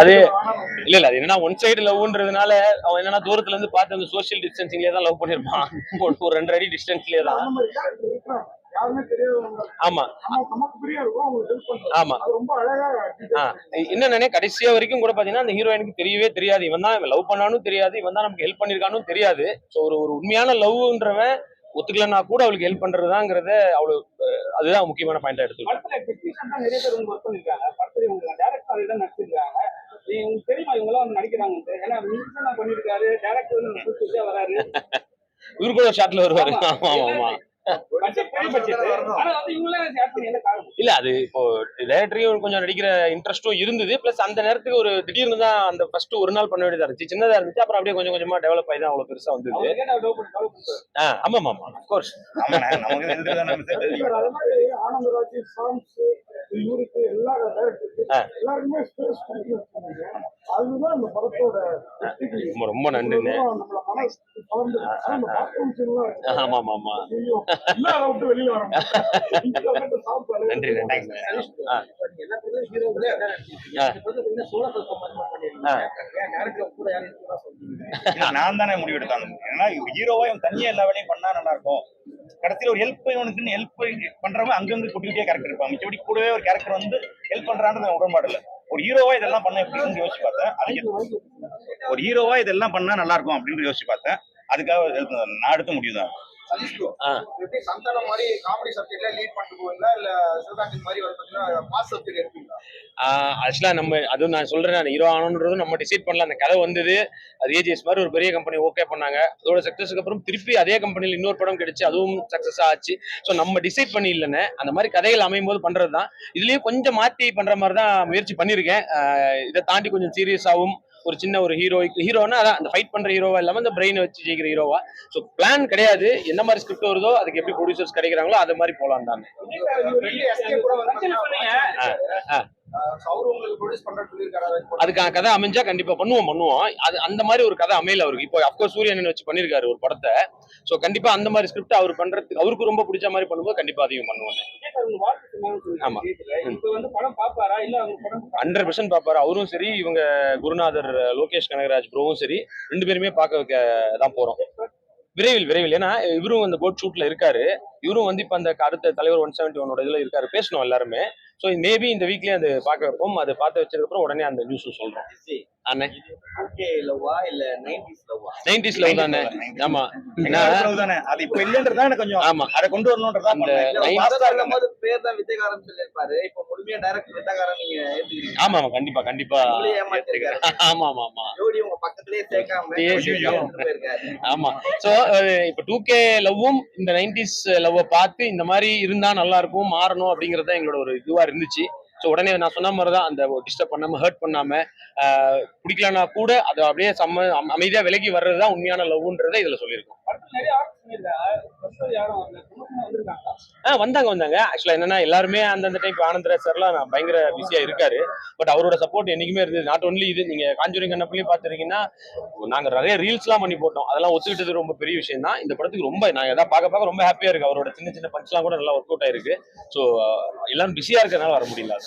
அது இல்ல அது என்னன்னா ஒன் சைடு லவ்ன்றதுனால அவன் என்னன்னா தூரத்துல இருந்து பார்த்து அந்த சோசியல் டிஸ்டன்சிங்லயே தான் லவ் பண்ணிருப்பான். ஒரு 2 அடி டிஸ்டன்ஸ்லயே தான். ஆமா ஆமா. என்னன்னே கடைசியா வரைக்கும் கூட பாத்தீங்கன்னா அந்த ஹீரோயினுக்கு தெரியவே தெரியாது, இவன் தான் லவ் பண்ணானும் தெரியாது, இவன் தான் நமக்கு ஹெல்ப் பண்ணிருக்கானும் தெரியாது. சோ ஒரு ஒரு உண்மையான லவ்ன்றவன் ஒத்துக்கலன்னா கூட அவளுக்கு ஹெல்ப் பண்றதுதாங்கிறத அவளு அதுதான் முக்கியமான பாயிண்டா எடுத்துக்கணும். நிறைய பேர் உங்க ஒர்க் பண்ணிருக்காங்க, படத்துல டேரக்டர் தான் நடிச்சிருக்காங்க. உங்களுக்கு தெரியுமா இவங்க எல்லாம் நடிக்கிறாங்க? ஏன்னா மியூசிக் பண்ணிருக்காரு, டேரக்டர் வராரு, இவரு கூட ஷாட்ல வருவாரு. ஆமா ஆமா. இல்ல அது இப்போ டைரக்டரையும் கொஞ்சம் நடிக்கிற இன்ட்ரெஸ்டும் இருந்தது. பிளஸ் அந்த நேரத்துக்கு ஒரு திடீர்னு தான் அந்த ஃபர்ஸ்ட் ஒரு நாள் பண்ண வேண்டியதா இருந்துச்சு. சின்னதா இருந்துச்சு. அப்புறம் அப்படியே கொஞ்சம் கொஞ்சமா டெவலப் ஆகி தான் அவ்வளவு பெருசா வந்தது. ஆமா ஆமா ஆஃப் கோர்ஸ். ரொம்ப நன்றிண்ணே. ஆமா ஆமா ஆமா. நன்றி நான் தானே முடிவு எடுத்தாங்க. ஏன்னா ஹீரோவா இவன் தனியா எல்லா வேலையும் பண்ணா நல்லா இருக்கும். கடைசியில ஒரு ஹெல்ப் இவனுக்குன்னு ஹெல்ப் பண்றவங்க அங்கங்க கூட்டிகிட்டே கேரக்டர் இருப்பாங்க. மிச்சபடி கூடவே ஒரு கேரக்டர் வந்து ஹெல்ப் பண்றான்னு உடன்பாடு இல்லை. ஒரு ஹீரோவா இதெல்லாம் பண்ண எப்படின்னு யோசிச்சு பார்த்தேன். ஒரு ஹீரோவா இதெல்லாம் பண்ணா நல்லா இருக்கும் அப்படின்னு யோசிச்சு பார்த்தேன். அதுக்காக நான் எடுத்த முடிவு தான். சந்தானம் மாதிரி காமெடி சப்ஜெக்ட்ல லீட் பண்ணிட்டு போவீங்களா இல்ல சிவகார்த்திக் மாதிரி வந்து மாஸ் சப்ஜெக்ட் எடுப்பீங்களா? ஆக்சுவலா நம்ம அதுவும் நான் சொல்றேன், ஹீரோ ஆனோன்றதும் நம்ம டிசைட் பண்ணல. அந்த கதை வந்தது, அது ஏஜிஎஸ் மாதிரி ஒரு பெரிய கம்பெனி ஓகே பண்ணாங்க. அதோட சக்சஸ்க்கு அப்புறம் திருப்பி அதே கம்பெனில இன்னொரு படம் கிடைச்சு அதுவும் சக்சஸ் ஆச்சு. ஸோ நம்ம டிசைட் பண்ணி இல்லைன்னு அந்த மாதிரி கதைகள் அமையும் போது பண்றதுதான். இதுலயும் கொஞ்சம் மாத்தி பண்ற மாதிரி தான் முயற்சி பண்ணிருக்கேன். இதை தாண்டி கொஞ்சம் சீரியஸாவும் ஒரு சின்ன ஒரு ஹீரோனா அதான் அந்த ஃபைட் பண்ற ஹீரோவா இல்லாம அந்த பிரெயினை வச்சு ஜெயிக்கிற ஹீரோவா. ஸோ பிளான் கிடையாது, என்ன மாதிரி ஸ்கிரிப்ட் வருதோ அதுக்கு எப்படி ப்ரொடியூசர்ஸ் கிடைக்கிறாங்களோ அது மாதிரி போலாம் தான். அதுக்கான கதை அமைஞ்சா கண்டிப்பா பண்ணுவோம். அது அந்த மாதிரி ஒரு கதை அமையல அவருக்கு. இப்போ அப்கோர்ஸ் சூரியன் வச்சு பண்ணிருக்காரு ஒரு படத்தை. சோ கண்டிப்பா அந்த மாதிரி ஸ்கிரிப்ட் அவர் பண்றதுக்கு அவருக்கு ரொம்ப பிடிச்ச மாதிரி பண்ணும்போது கண்டிப்பா அதையும் பண்ணுவோம். ஆமா 100% பாப்பாரு. அவரும் சரி, இவங்க குருநாதர் லோகேஷ் கனகராஜ் ப்ரோவும் சரி, 2 பேருமே பார்க்க வைக்க தான் போறோம். விரைவில். ஏன்னா இவரும் அந்த கோட் ஷூட்ல இருக்காரு. இவரும் வந்து இப்ப அந்த அடுத்த தலைவர் 171 இதுல இருக்காரு. பேசணும் எல்லாருமே. சோ மேபி இந்த வீக்லயே அது பார்க்க வைப்போம். அதை பார்த்து வச்சதுக்கு அப்புறம் உடனே அந்த நியூஸ் சொல்றோம். அண்ணே 90s லவ் தானே. ஆமா தானே. அது இப்ப இல்லன்றதா எனக்கு கொஞ்சம் ஆமா அதை கொண்டு வரணும்ன்றதா அந்த பேர் தான் விஜயகாரன் சொல்லிருப்பாரு. இப்போ முழுமையா டைரக்டர் விஜயகாரன் நீங்க ஏத்துக்கிறீங்க? ஆமா கண்டிப்பா. ஆமா ஜோடி உங்க பக்கத்துலயே சேர்க்காம ஆமா. சோ இப்ப 2K லவ்வும் இந்த 90s லவ்வ பார்த்து இந்த மாதிரி இருந்தா நல்லா இருக்கும், மாறணும் அப்படிங்கறது எங்களோட ஒரு இதுவா இருந்துச்சு. ஸோ உடனே நான் சொன்ன மாதிரி தான் அந்த டிஸ்டர்ப் பண்ணாம ஹர்ட் பண்ணாம பிடிக்கலன்னா கூட அதை அப்படியே அமைதியா விலகி வர்றதுதான் உண்மையான லவ்ன்றதை இதுல சொல்லியிருக்கோம். வந்தாங்க. ஆக்சுவலா என்னன்னா எல்லாருமே அந்தந்த டைப் ஆனந்தராஜ் சார்லாம் பயங்கர பிஸியா இருக்காரு. பட் அவரோட சப்போர்ட் என்னைக்குமே இருந்தது. நாட் ஒன்லி இது, நீங்க காஞ்சூரிங் கண்ணப்பிலையும் பாத்துருக்கீங்கன்னா நாங்க நிறைய ரீல்ஸ் எல்லாம் பண்ணி போட்டோம். அதெல்லாம் ஒத்துக்கிட்டது ரொம்ப பெரிய விஷயம் தான். இந்த படத்துக்கு ரொம்ப நான் எதாவது பார்க்க ரொம்ப ஹாப்பியா இருக்கு. அவரோட சின்ன பஞ்ச் எல்லாம் கூட நல்லா ஒர்க் அவுட் ஆயிருக்கு. ஸோ எல்லாரும் பிஸியா இருக்கிறதுனால வர முடியல.